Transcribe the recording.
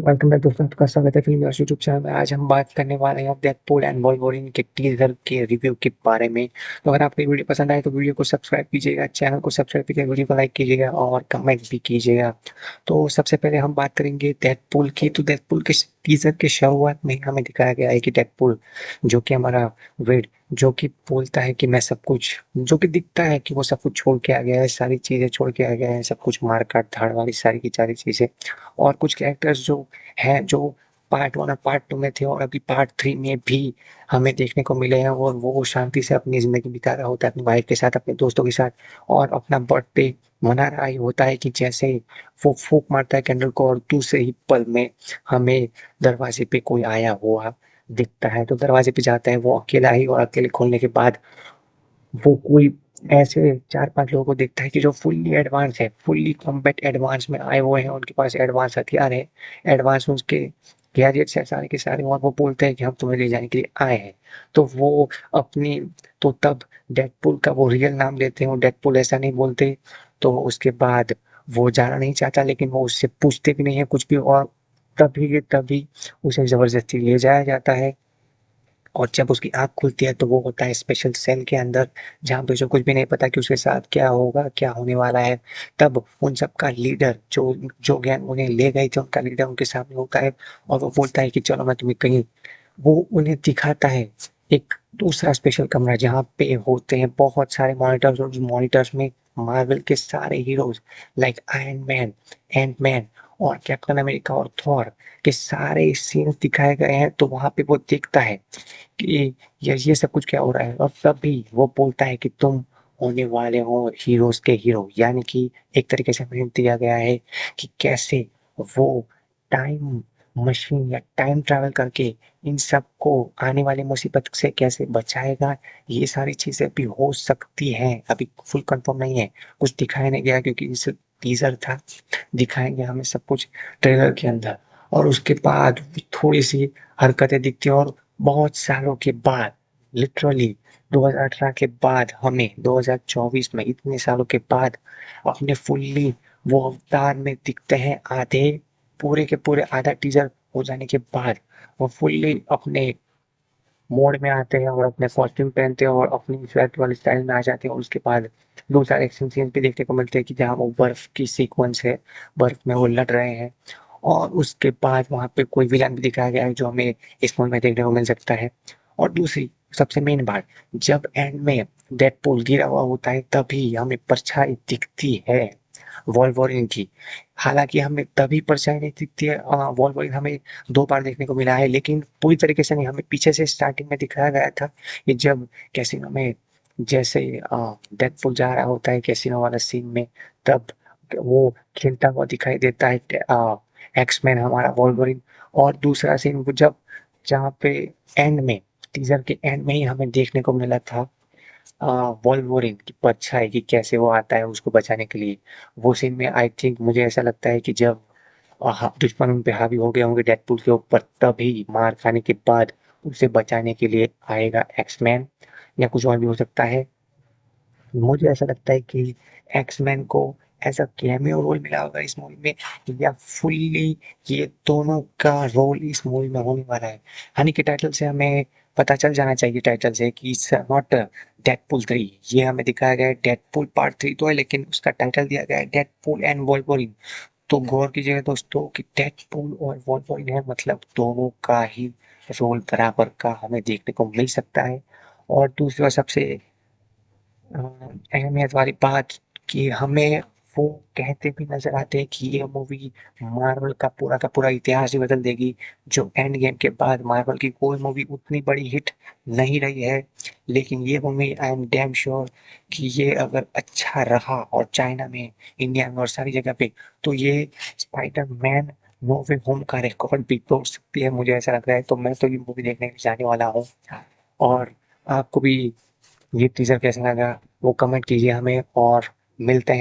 Welcome back दोस्तों, आपका स्वागत है फिल्म यूट्यूब चैनल में। आज हम बात करने वाले हैं डेडपूल एंड वोल्वरिन के टीजर के रिव्यू के बारे में। तो अगर आपको ये वीडियो पसंद आए तो वीडियो को सब्सक्राइब कीजिएगा, चैनल को सब्सक्राइब कीजिएगा, वीडियो को लाइक कीजिएगा और कमेंट भी कीजिएगा। तो सबसे पहले हम बात करेंगे डेडपूल की। तो डेडपूल के टीजर के शुरुआत में हमें दिखाया गया है कि डेडपूल जो कि हमारा वेड जो कि बोलता है कि मैं सब कुछ, जो कि दिखता है कि वो सब कुछ छोड़ के आ गया है, सारी चीजें छोड़ के आ गया है, सब कुछ मार काट धाड़ वाली सारी की सारी चीजें। और कुछ कैरेक्टर्स जो हैं, जो पार्ट 1 और पार्ट 2 में थे और अभी पार्ट 3 में भी हमें देखने को मिले हैं, और वो शांति से अपनी ज़िंदगी बिता रहा होता है अपनी वाइफ के साथ, अपने दोस्तों के साथ, और अपना बर्थडे मना रहा ही होता है कि जैसे ही वो फूँक मारता है कैंडल को और दूसरे ही पल में हमें दरवाज़े पे कोई आया हुआ दिखता है। तो दरवाज़े पे जाता है वो अकेला ही, और अकेले खोलने के बाद वो कोई ऐसे 4-5 लोगों को देखता है कि जो फुल्ली एडवांस है, फुल्ली कॉम्बैट एडवांस में आए हुए हैं, उनके पास एडवांस हथियार है, एडवांस उसके गैजेट्स हैं सारे के सारे, और वो बोलते हैं कि हम तुम्हें ले जाने के लिए आए हैं। तो वो अपनी तो तब डेडपूल का वो रियल नाम लेते हैं, वो डेडपूल ऐसा नहीं बोलते। तो उसके बाद वो जाना नहीं चाहता, लेकिन वो उससे पूछते भी नहीं है कुछ भी, और तभी के तभी उसे ज़बरदस्ती ले जाया जाता है। और जब उसकी आँख खुलती है तो वो होता है स्पेशल सेल के अंदर, जहाँ पे उसे कुछ भी नहीं पता कि उसके साथ क्या होगा, क्या होने वाला है। तब उन सबका लीडर जो जो गैंग उन्हें ले गई थी, उनका लीडर उनके सामने होता है, और वो बोलता है कि चलो मैं तुम्हें कहीं, वो उन्हें दिखाता है एक दूसरा स्पेशल कमरा जहाँ पे होते हैं बहुत सारे मॉनिटर्स, और उस मॉनिटर्स में मार्वल के सारे heroes like iron man, Ant Man और कैप्टन अमेरिका और थॉर के सारे सीन्स दिखाए गए हैं। तो वहां पे वो देखता है कि ये सब कुछ क्या हो रहा है, और तभी वो बोलता है कि तुम होने वाले हो हीरोज के हीरो। यानी कि एक तरीके से हमें दिया गया है कि कैसे वो टाइम मशीन या टाइम ट्रैवल करके इन सबको आने वाली मुसीबत से कैसे बचाएगा। ये सारी चीजें भी हो सकती हैं, अभी फुल कंफर्म नहीं है, कुछ दिखाया नहीं गया क्योंकि इस टीजर था। दिखाएंगे हमें सब कुछ ट्रेलर के अंदर, और उसके बाद थोड़ी सी हरकतें दिखती हैं, और बहुत सालों के बाद, लिटरली 2018 के बाद हमें 2024 में इतने सालों के बाद अपने फुल्ली वो अवतार में दिखते हैं। आधे पूरे के पूरे आधा टीजर हो जाने के बाद वो फुल्ली अपने मोड में आते हैं और अपने कॉस्ट्यूम पहनते हैं और अपनी स्वेट वाली स्टाइल में आ जाते हैं। और उसके बाद दो चार एक्शन सीन भी देखने को मिलते हैं कि जहाँ वो बर्फ की सीक्वेंस है, बर्फ में वो लड़ रहे हैं। और उसके बाद वहाँ पे कोई विलन भी दिखाया गया है जो हमें इस मूवी में देखने को मिल सकता है। और दूसरी सबसे मेन बात, जब एंड में डेडपूल गिरा हुआ होता है तभी हमें परछाई दिखती है वॉल्वरिन की। हालांकि हमें तभी परछाई नहीं दिखती है, वॉल्वरिन हमें 2 बार देखने को मिला है, लेकिन पूरी तरीके से नहीं। हमें पीछे से स्टार्टिंग में दिखाया गया था कि जब कैसीनो में, जैसे डेडपूल जा रहा होता है कैसीनो वाला सीन में, तब वो खेलता हुआ दिखाई देता है एक्समैन हमारा वॉल्वरिन। और दूसरा सीन वो जब, जहाँ पे एंड में, टीजर के एंड में ही हमें देखने को मिला था वोल्वरिन की परछाई, कि कैसे वो आता है उसको बचाने के लिए। वो सीन में आई थिंक मुझे ऐसा लगता है कि जब दुश्मन उन पे हावी हो गए होंगे डेडपूल के ऊपर, तभी मार खाने के बाद उसे बचाने के लिए आएगा एक्समैन, या कुछ और भी हो सकता है। मुझे ऐसा लगता है कि एक्समैन को ऐसा कैमियो रोल मिला होगा इस मूवी में, या फुल्ली ये दोनों का रोल इस मूवी में होने वाला है। हानि के टाइटल से हमें पता चल जाना चाहिए, टाइटल से, कि इट्स नॉट डेडपूल 3। ये हमें दिखाया गया है डेडपूल पार्ट 3 तो है, लेकिन उसका टाइटल दिया गया है डेडपूल एंड वोल्वरिन। तो गौर कीजिएगा दोस्तों कि डेडपूल और वोल्वरिन है, मतलब दोनों का ही रोल बराबर का हमें देखने को मिल सकता है। और दूसरा सबसे अहमियत वाली बात, कि हमें वो कहते भी नजर आते हैं कि ये मूवी मार्वल का पूरा इतिहास ही बदल देगी। जो एंड गेम के बाद मार्वल की कोई मूवी उतनी बड़ी हिट नहीं रही है, लेकिन ये movie I am damn sure कि ये अगर अच्छा रहा और चाइना में, इंडिया में और सारी जगह पे, तो ये स्पाइडरमैन नो वे होम का रिकॉर्ड भी तोड़ सकती है, मुझे ऐसा लग रहा है। तो मैं तो ये मूवी देखने के लिए जाने वाला हूँ। और आपको भी ये टीजर कैसा लगा वो कमेंट कीजिए हमें, और मिलते हैं